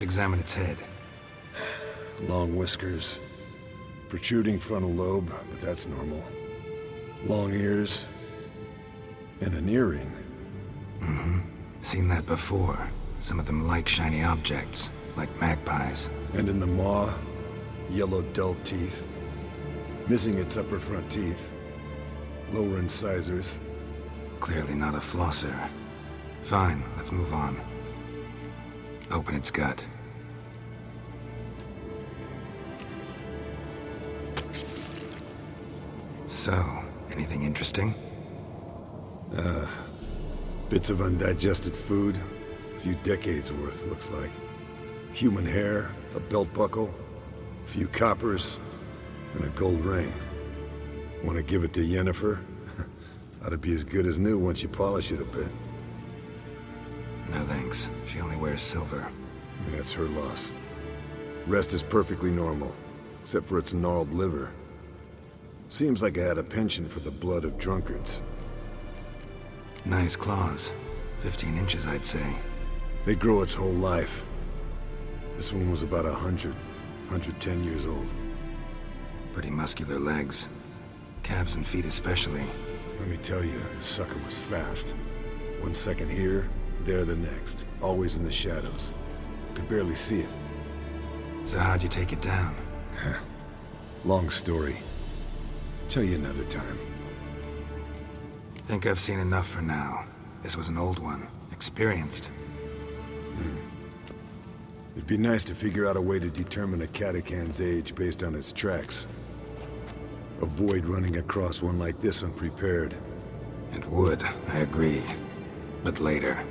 Examine its head. Long whiskers. Protruding frontal lobe, but that's normal. Long ears. And an earring. Seen that before. Some of them like shiny objects, like magpies. And in the maw, yellow dull teeth. Missing its upper front teeth. Lower incisors. Clearly not a flosser. Fine, let's move on. Open its gut. So, anything interesting? Bits of undigested food. A few decades worth, looks like. Human hair, a belt buckle, a few coppers, and a gold ring. Want to give it to Yennefer? Ought to be as good as new once you polish it a bit. No thanks. She only wears silver. That's her loss. Rest is perfectly normal, except for its gnarled liver. Seems like I had a penchant for the blood of drunkards. Nice claws. 15 inches, I'd say. They grow its whole life. This one was about 110 years old. Pretty muscular legs. Calves and feet especially. Let me tell you, this sucker was fast. 1 second here, there the next. Always in the shadows. Could barely see it. So how'd you take it down? Long story. Tell you another time. Think I've seen enough for now. This was an old one. Experienced. It'd be nice to figure out a way to determine a catacan's age based on its tracks. Avoid running across one like this unprepared. It would, I agree. But later.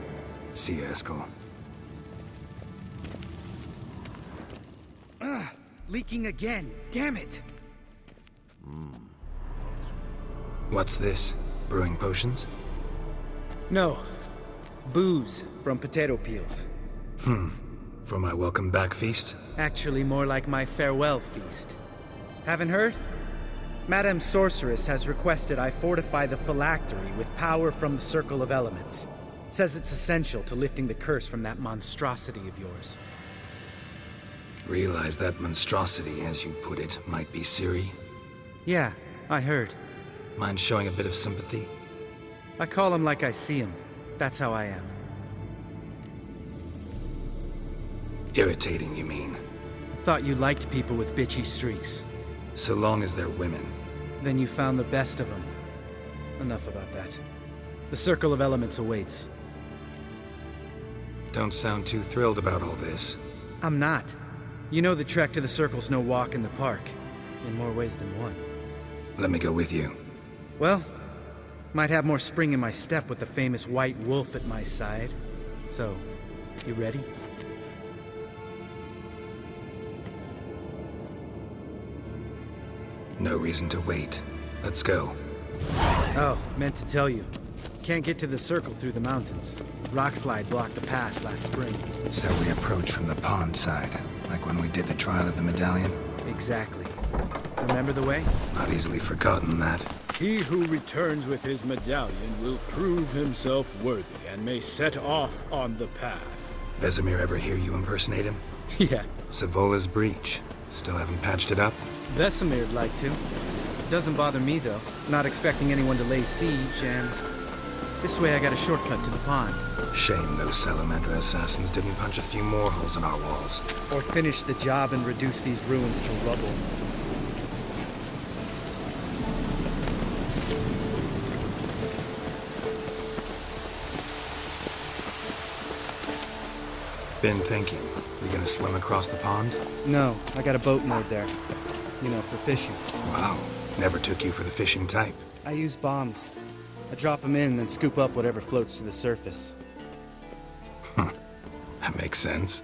See you, Eskel. Leaking again. Damn it! What's this? Brewing potions? No. Booze from potato peels. For my welcome back feast? Actually more like my farewell feast. Haven't heard? Madame Sorceress has requested I fortify the phylactery with power from the Circle of Elements. Says it's essential to lifting the curse from that monstrosity of yours. Realize that monstrosity, as you put it, might be Ciri? Yeah, I heard. Mind showing a bit of sympathy? I call him like I see him. That's how I am. Irritating, you mean? Thought you liked people with bitchy streaks. So long as they're women. Then you found the best of them. Enough about that. The Circle of Elements awaits. Don't sound too thrilled about all this. I'm not. You know the trek to the Circle's no walk in the park. In more ways than one. Let me go with you. Well, might have more spring in my step with the famous white wolf at my side. So, you ready? No reason to wait. Let's go. Oh, meant to tell you. Can't get to the Circle through the mountains. Rockslide blocked the pass last spring. So we approach from the pond side, like when we did the trial of the medallion? Exactly. Remember the way? Not easily forgotten that. He who returns with his medallion will prove himself worthy and may set off on the path. Vesemir ever hear you impersonate him? Yeah. Savola's breach. Still haven't patched it up? Vesemir'd like to. Doesn't bother me, though. Not expecting anyone to lay siege, and... this way I got a shortcut to the pond. Shame those Salamander assassins didn't punch a few more holes in our walls. Or finish the job and reduce these ruins to rubble. Been thinking. We gonna swim across the pond? No, I got a boat moored there. You know, for fishing. Wow. Never took you for the fishing type. I use bombs. I drop them in, then scoop up whatever floats to the surface. That makes sense.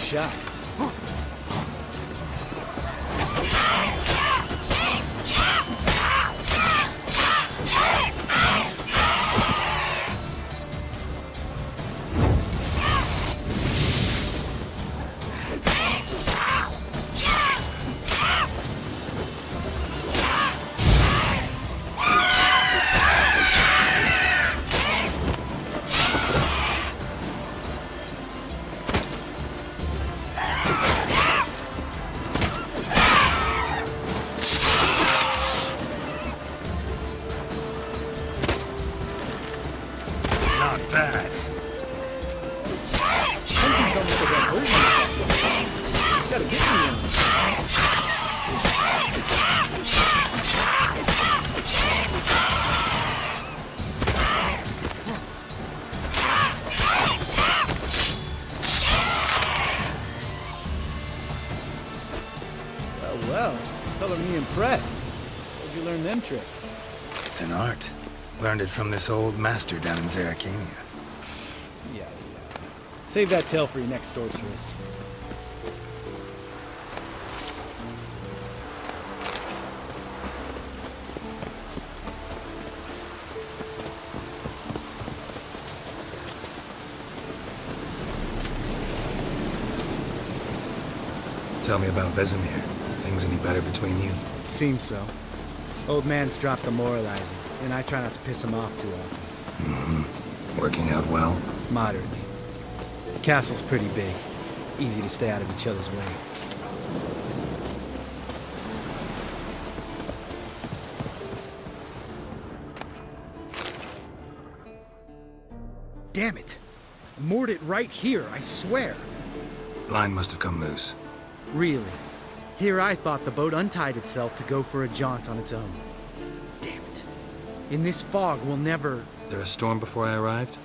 shot. Not bad. Something's almost like that version. Gotta get me in. Well, telling me impressed. Where'd you learn them tricks? It's an art. Learned it from this old master down in Zeracania. Yeah. Save that tale for your next sorceress. Tell me about Vesemir. Things any better between you? Seems so. Old man's dropped the moralizing, and I try not to piss him off too often. Working out well? Moderately. The castle's pretty big. Easy to stay out of each other's way. Damn it! I moored it right here, I swear. Line must have come loose. Really? Here I thought the boat untied itself to go for a jaunt on its own. Damn it. In this fog, we'll never... There a storm before I arrived?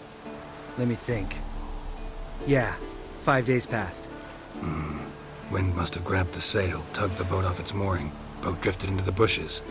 Let me think. Yeah, 5 days passed. Wind must have grabbed the sail, tugged the boat off its mooring. Boat drifted into the bushes.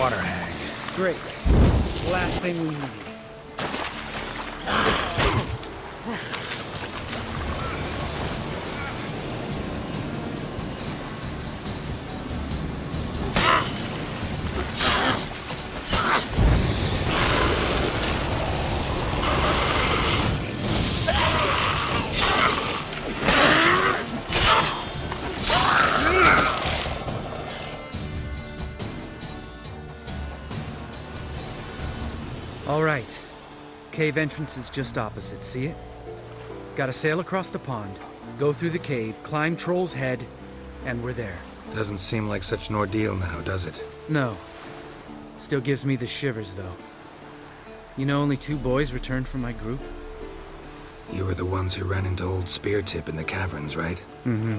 water hag. Great. Last thing we need. All right. Cave entrance is just opposite, see it? Gotta sail across the pond, go through the cave, climb Troll's Head, and we're there. Doesn't seem like such an ordeal now, does it? No. Still gives me the shivers, though. You know only 2 boys returned from my group? You were the ones who ran into old Speartip in the caverns, right? Mm-hmm.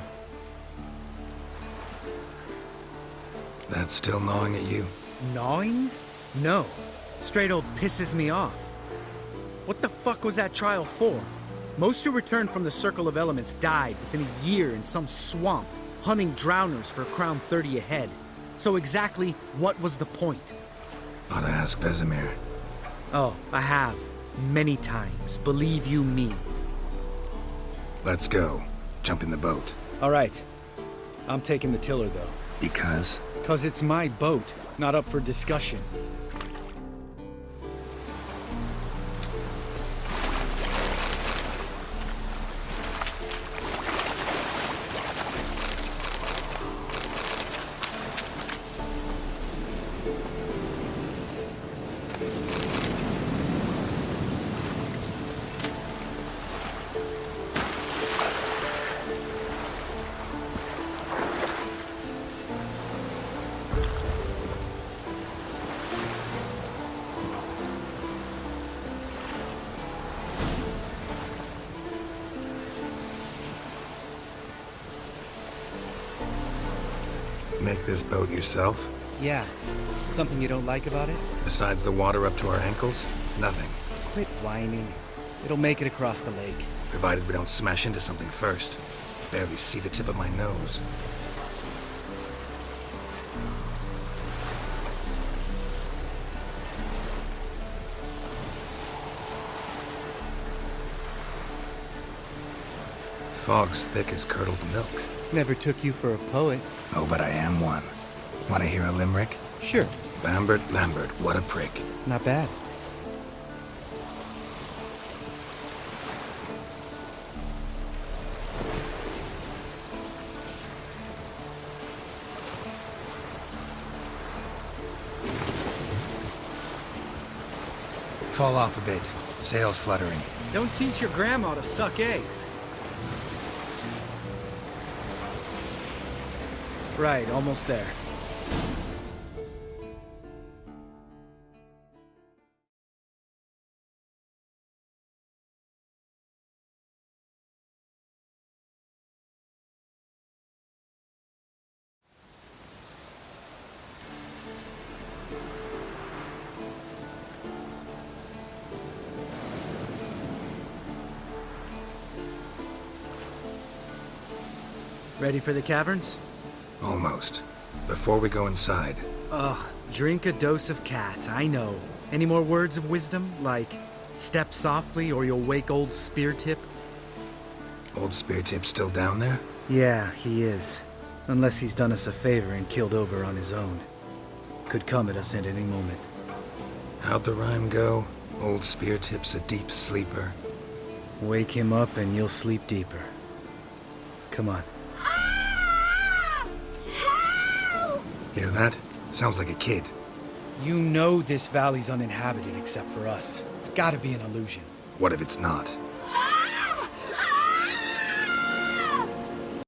That's still gnawing at you? Gnawing? No. Straight old pisses me off. What the fuck was that trial for? Most who returned from the Circle of Elements died within a year in some swamp, hunting drowners for a crown 30 a head. So exactly what was the point? Ought to ask Vesemir. Oh, I have. Many times. Believe you me. Let's go. Jump in the boat. All right. I'm taking the tiller, though. Because? 'Cause it's my boat, not up for discussion. Make this boat yourself? Yeah. Something you don't like about it? Besides the water up to our ankles? Nothing. Quit whining. It'll make it across the lake. Provided we don't smash into something first. Barely see the tip of my nose. Fog's thick as curdled milk. Never took you for a poet. Oh, but I am one. Want to hear a limerick? Sure. Lambert, Lambert, what a prick. Not bad. Fall off a bit. Sails fluttering. Don't teach your grandma to suck eggs. Right, almost there. Ready for the caverns? Almost. Before we go inside, Ugh, drink a dose of cat, I know. Any more words of wisdom, like, step softly or you'll wake old Speartip? old Speartip's still down there? Yeah, he is. Unless he's done us a favor and killed over on his own. Could come at us at any moment. How'd the rhyme go? Old Speartip's a deep sleeper. Wake him up and you'll sleep deeper. Come on. Hear that? Sounds like a kid. You know this valley's uninhabited except for us. It's gotta be an illusion. What if it's not?